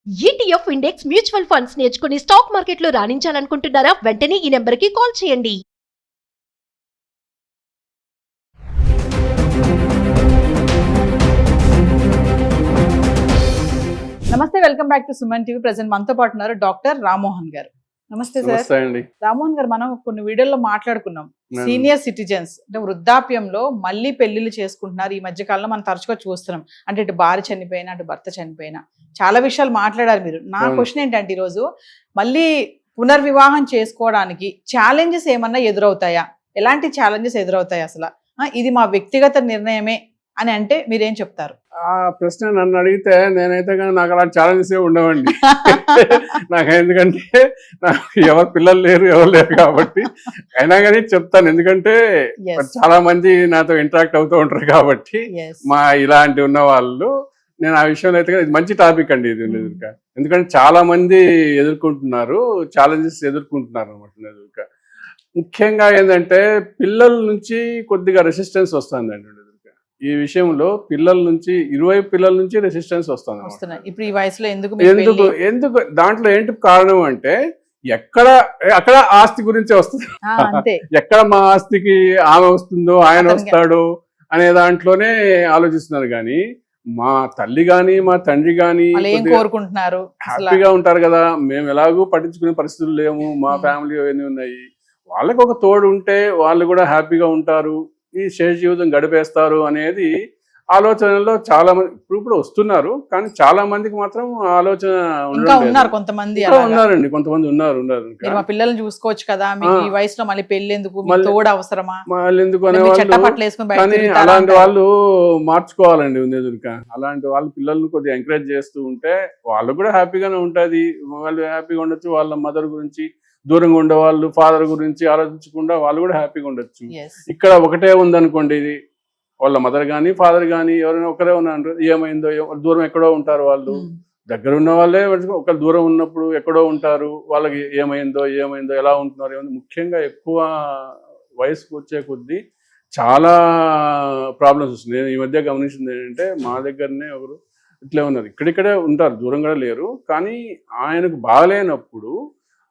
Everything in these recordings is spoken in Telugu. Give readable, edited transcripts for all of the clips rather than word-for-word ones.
ఈటీఎఫ్ ఇండెక్స్ మ్యూచువల్ ఫండ్స్ నేర్చుకుని స్టాక్ మార్కెట్లో రాణించాలనుకుంటున్నారా? వెంటనే ఈ నెంబర్కి కాల్ చేయండి. నమస్తే, welcome back to Suman TV. Present మనతో పాటు ఉన్నారు డాక్టర్ రామ్మోహన్ గారు. నమస్తే సార్. రామ్మోహన్ గారు, మనం కొన్ని వీడియోలో మాట్లాడుకున్నాం సీనియర్ సిటిజన్స్ అంటే వృద్ధాప్యంలో మళ్ళీ పెళ్లిళ్ళు చేసుకుంటున్నారు. ఈ మధ్య కాలంలో మనం తరచుగా చూస్తున్నాం. అంటే ఇటు భార్య చనిపోయినా అటు భర్త చనిపోయినా చాలా విషయాలు మాట్లాడారు మీరు. నా క్వశ్చన్ ఏంటంటే, ఈరోజు మళ్ళీ పునర్వివాహం చేసుకోవడానికి ఛాలెంజెస్ ఏమన్నా ఎదురవుతాయా? ఎలాంటి ఛాలెంజెస్ ఎదురవుతాయి అసలు? ఇది మా వ్యక్తిగత నిర్ణయమే అని అంటే మీరేం చెప్తారు? ఆ ప్రశ్న నన్ను అడిగితే నేనైతే కానీ నాకు అలా ఛాలెంజెస్ ఉండవండి. నాకు ఎందుకంటే నాకు ఎవరు పిల్లలు లేరు, ఎవరు లేరు కాబట్టి అయినా కానీ చెప్తాను. ఎందుకంటే చాలా మంది నాతో ఇంటరాక్ట్ అవుతూ ఉంటారు కాబట్టి మా ఇలాంటి ఉన్న వాళ్ళు, నేను ఆ విషయంలో అయితే ఇది మంచి టాపిక్ అండి ఇది. ఎందుకంటే చాలా మంది ఎదుర్కొంటున్నారు, ఛాలెంజెస్ ఎదుర్కొంటున్నారు అనమాట. ముఖ్యంగా ఏంటంటే పిల్లల నుంచి కొద్దిగా రెసిస్టెన్స్ వస్తుందండి ఈ విషయంలో. పిల్లల నుంచి ఇరువైపు పిల్లల నుంచి రెసిస్టెన్స్ వస్తుంది ఇప్పుడు ఈ వయసులో. ఎందుకు దాంట్లో ఏంటి కారణం అంటే, అక్కడ ఆస్తి గురించే వస్తుంది. ఎక్కడ మా ఆస్తికి ఆమె వస్తుందో ఆయన వస్తాడో అనే దాంట్లోనే ఆలోచిస్తున్నారు. కానీ మా తల్లి గాని మా తండ్రి గాని కోరుకుంటున్నారు, హ్యాపీగా ఉంటారు కదా. మేము ఎలాగూ పట్టించుకునే పరిస్థితులు లేము, మా ఫ్యామిలీ అవన్నీ ఉన్నాయి. వాళ్ళకి ఒక తోడు ఉంటే వాళ్ళు కూడా హ్యాపీగా ఉంటారు, ఈ శేష జీవితం గడిపేస్తారు అనేది ఆలోచనలో చాలా మంది ఇప్పుడు వస్తున్నారు. కానీ చాలా మందికి మాత్రం ఆలోచన ఉన్నారు. కొంతమంది ఉన్నారండి, కొంతమంది ఉన్నారు. మా పిల్లల్ని చూసుకోవచ్చు కదా, ఈ వయసులో మళ్ళీ పెళ్లి ఎందుకు, తోడు అవసరమా, మళ్ళీ ఎందుకు అనేవాళ్ళు. కానీ అలాంటి వాళ్ళు మార్చుకోవాలండి ఎదురుక. అలాంటి వాళ్ళు పిల్లల్ని కొద్దిగా ఎంకరేజ్ చేస్తూ ఉంటే వాళ్ళు కూడా హ్యాపీగానే ఉంటుంది. వాళ్ళు హ్యాపీగా ఉండొచ్చు. వాళ్ళ మదర్ గురించి దూరంగా ఉండే వాళ్ళు ఫాదర్ గురించి ఆలోచించకుండా వాళ్ళు కూడా హ్యాపీగా ఉండొచ్చు. ఇక్కడ ఒకటే ఉందనుకోండి, ఇది వాళ్ళ మదర్ కానీ ఫాదర్ కానీ ఎవరైనా ఒకరే ఉన్నారు, ఏమైందో దూరం ఎక్కడో ఉంటారు. వాళ్ళు దగ్గర ఉన్న వాళ్ళే ఒక దూరం ఉన్నప్పుడు ఎక్కడో ఉంటారు. వాళ్ళకి ఏమైందో ఎలా ఉంటున్నారు. ముఖ్యంగా ఎక్కువ వయసుకు వచ్చే కొద్దీ చాలా ప్రాబ్లమ్స్ వస్తుంది. నేను ఈ మధ్య గమనించింది ఏంటంటే, మా దగ్గరనే ఒకరు ఇట్లే ఉన్నారు. ఇక్కడిక్కడే ఉంటారు, దూరంగా లేరు. కానీ ఆయనకు బాగలేనప్పుడు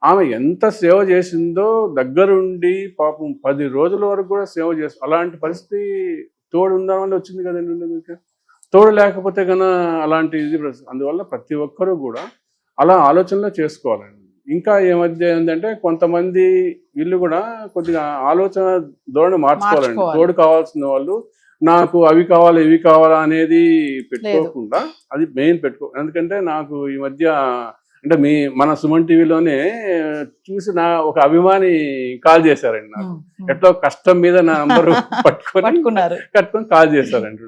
ఆమె ఎంత సేవ చేసిందో, దగ్గరుండి పాపం 10 రోజుల వరకు కూడా సేవ చేస్తుంది. అలాంటి పరిస్థితి తోడు ఉందామని వచ్చింది కదండి. తోడు లేకపోతే కన్నా అలాంటి ఇది. అందువల్ల ప్రతి ఒక్కరూ కూడా అలా ఆలోచనలో చేసుకోవాలండి. ఇంకా ఈ మధ్య ఏంటంటే కొంతమంది వీళ్ళు కూడా కొద్దిగా ఆలోచన ధోరణి మార్చుకోవాలండి. తోడు కావాల్సిన వాళ్ళు నాకు అవి కావాలి ఇవి కావాలా అనేది పెట్టుకోకుండా అది మెయిన్ ఎందుకంటే నాకు ఈ మధ్య అంటే మన సుమన్ టీవీలోనే చూసి ఒక అభిమాని కాల్ చేశారండి నాకు. ఎట్లా కష్టం మీద నా నంబరు కట్టుకొని కాల్ చేశారండి.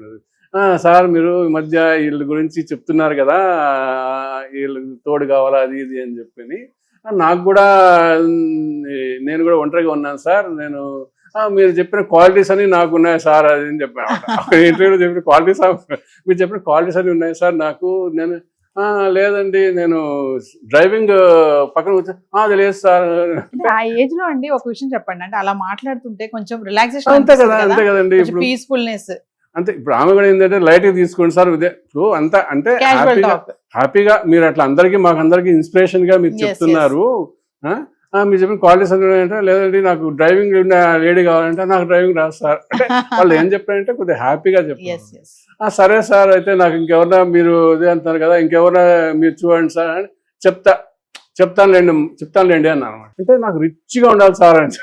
సార్ మీరు ఈ మధ్య వీళ్ళ గురించి చెప్తున్నారు కదా, వీళ్ళు తోడు కావాలా అది ఇది అని చెప్పని. నాకు కూడా నేను కూడా ఒంటరిగా ఉన్నాను సార్. నేను మీరు చెప్పిన క్వాలిటీస్ అని నాకు ఉన్నాయి సార్ అది అని చెప్పాను. ఇంటర్వ్యూలో చెప్పిన క్వాలిటీస్, మీరు చెప్పిన క్వాలిటీస్ అని ఉన్నాయి సార్ నాకు. నేను లేదండి, నేను డ్రైవింగ్ పక్కన కూర్చో అది లేదు సార్. ఆ ఏజ్ లో అండి ఒక విషయం చెప్పండి, అంటే అలా మాట్లాడుతుంటే కొంచెం రిలాక్సేషన్. అంతే కదండి, ఇప్పుడు పీస్ఫుల్నెస్ అంతే. ఇప్పుడు ఆమె కూడా ఏంటంటే లైట్ గా తీసుకోండి సార్ ఇప్పుడు అంతా అంటే హ్యాపీగా మీరు అట్లా మాకందరికి ఇన్స్పిరేషన్ గా మీరు చెప్తున్నారు. మీరు చెప్పిన క్వాలిటీస్ అంటే, లేదండి నాకు డ్రైవింగ్ లేడీ కావాలంటే నాకు డ్రైవింగ్ రాదు సార్ అంటే వాళ్ళు ఏం చెప్పారంటే కొద్దిగా హ్యాపీగా చెప్పారు. సరే సార్, అయితే నాకు ఇంకెవరన్నా మీరు ఇదే అంటున్నారు కదా, ఇంకెవరన్నా మీరు చూడండి సార్ అని చెప్తానులేండి అన్న అనమాట. అంటే నాకు రిచ్గా ఉండాలి సార్ అని.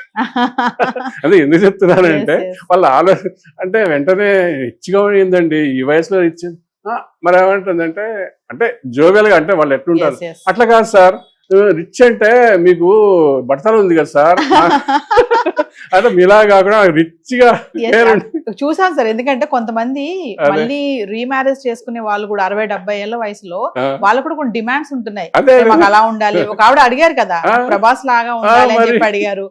అదే ఎందుకు చెప్తున్నానంటే వాళ్ళ ఆలోచన అంటే వెంటనే రిచ్గా ఏందండి ఈ వయసులో రిచ్ మరి ఏమంటుందంటే, అంటే జోబెల్గా అంటే వాళ్ళు ఎట్లుంటారు అట్లా కాదు సార్. రిచ్ అంటే మీకు బట్టలు ఉంది కదా సార్, అంటే మీలా కాకుండా రిచ్ గా చూసాను సార్. ఎందుకంటే కొంతమంది మళ్ళీ రీమ్యారేజ్ చేసుకునే వాళ్ళు కూడా 60-70 ఏళ్ల వయసులో వాళ్ళు కూడా కొన్ని డిమాండ్స్ ఉంటున్నాయి. మాకు అలా ఉండాలి. ఒక ఆవిడ అడిగారు కదా, ప్రభాస్ లాగా ఉండాలి అని చెప్పి అడిగారు.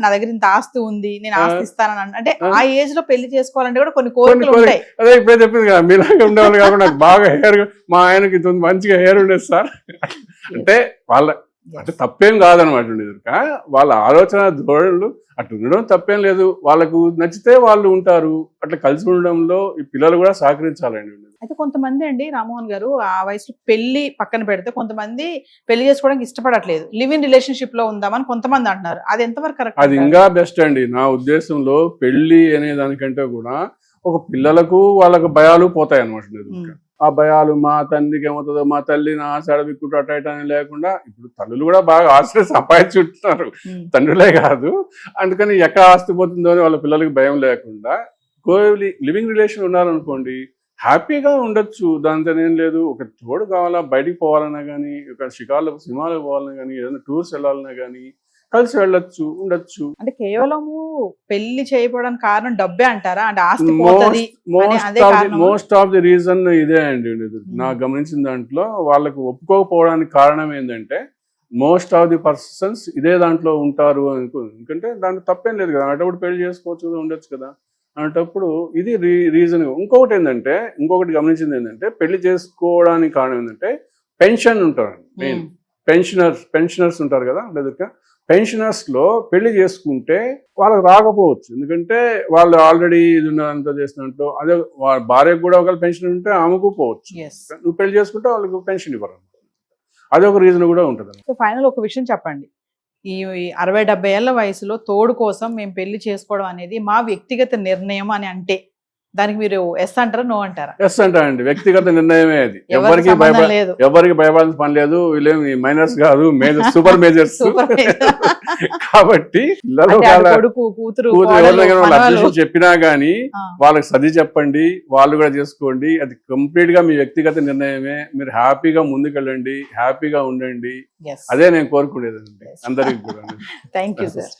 నా దగ్గర ఇంత ఆస్తి ఉంది, నేను ఆస్తి ఇస్తానని. అంటే ఆ ఏజ్ లో పెళ్లి చేసుకోవాలంటే కూడా కొన్ని కోరికలు ఉంటాయి. అదే ఇప్పుడే చెప్పింది కదా, మీలాగా ఉండేవాళ్ళు కాకుండా నాకు బాగా హెయిర్, మా ఆయనకి మంచిగా హెయిర్ ఉండేది సార్ అంటే వాళ్ళ అంటే తప్పేం కాదనమాట. వాళ్ళ ఆలోచన ధోరణులు అటు ఉండడం తప్పేం లేదు. వాళ్ళకు నచ్చితే వాళ్ళు ఉంటారు. అట్లా కలిసి ఉండడంలో ఈ పిల్లలు కూడా సహకరించాలండి. అయితే కొంతమంది అండి రామ్మోహన్ గారు ఆ వయసులో పెళ్లి పక్కన పెడితే కొంతమంది పెళ్లి చేసుకోవడానికి ఇష్టపడట్లేదు, లివ్ ఇన్ రిలేషన్షిప్ లో ఉందామని కొంతమంది అంటున్నారు. అది ఎంతవరకు కరెక్ట్? అది ఇంకా బెస్ట్ అండి నా ఉద్దేశంలో. పెళ్లి అనే దానికంటే కూడా ఒక పిల్లలకు వాళ్ళకు భయాలు పోతాయి అనమాట. ఆ భయాలు మా తండ్రికి ఏమవుతుందో, మా తల్లి నా ఆశ విక్కుట అట అని లేకుండా, ఇప్పుడు తల్లులు కూడా బాగా ఆస్తి సంపాదించుంటున్నారు, తండ్రులే కాదు. అందుకని ఎక్కడ ఆస్తి పోతుందో అని వాళ్ళ పిల్లలకి భయం లేకుండా లివింగ్ రిలేషన్ ఉన్నారనుకోండి, హ్యాపీగా ఉండొచ్చు. దాంతో ఏం లేదు. ఒక తోడు కావాలా, బయటికి పోవాలన్నా కానీ, ఒక షికార్లకు సినిమాలకు పోవాలన్నా కానీ, ఏదైనా టూర్స్ వెళ్ళాలన్నా కానీ కలిసి వెళ్ళొచ్చు, ఉండొచ్చు. అంటే కేవలము పెళ్లి చేయకపోవడానికి కారణం డబ్బే అంటారా? అంటే ఆస్తి పోతది అదే కారణమా? మోస్ట్ ఆఫ్ ది రీజన్ ఇదే అండి. నాకు గమనించిన దాంట్లో వాళ్ళకు ఒప్పుకోకపోవడానికి కారణం ఏంటంటే, మోస్ట్ ఆఫ్ ది పర్సన్స్ ఇదే దాంట్లో ఉంటారు అనుకో. ఎందుకంటే దాంట్లో తప్పేం లేదు కదా, అటప్పుడు పెళ్లి చేసుకోవచ్చు, ఉండొచ్చు కదా అనేటప్పుడు ఇది రీజన్. ఇంకొకటి గమనించింది ఏంటంటే, పెళ్లి చేసుకోవడానికి కారణం ఏంటంటే పెన్షన్ ఉంటారు. మెయిన్ పెన్షనర్స్ ఉంటారు కదా. అంటే పెన్షనర్స్ లో పెళ్లి చేసుకుంటే వాళ్ళకి రాకపోవచ్చు, ఎందుకంటే వాళ్ళు ఆల్రెడీ ఇది ఉన్నదంతా చేసినట్టు. అదే భార్యకు కూడా ఒకవేళ పెన్షన్ ఉంటే ఆమెకు పోవచ్చు. నువ్వు పెళ్లి చేసుకుంటే వాళ్ళకి పెన్షన్ ఇవ్వరు. అదొక రీజన్ కూడా ఉంటుంది. సో ఫైనల్ ఒక విషయం చెప్పండి, ఈ 60-70 ఏళ్ల వయసులో తోడు కోసం మేము పెళ్లి చేసుకోవడం అనేది మా వ్యక్తిగత నిర్ణయం అని అంటే దానికి మీరు ఎస్ అంటారా, నో అంటారా? ఎస్ అంటారండి. వ్యక్తిగత నిర్ణయమే అది. ఎవరికి భయపడాల్సిన పని లేదు. వీళ్ళేమి మైనర్స్ కాదు, సూపర్ మేజర్స్. కాబట్టి కూతురు అడ్మిషన్ చెప్పినా గానీ వాళ్ళకి సది చెప్పండి, వాళ్ళు కూడా చేసుకోండి. అది కంప్లీట్ గా మీ వ్యక్తిగత నిర్ణయమే. మీరు హ్యాపీగా ముందుకెళ్ళండి, హ్యాపీగా ఉండండి. అదే నేను కోరుకునేదండి అందరికి కూడా. Thank you sir.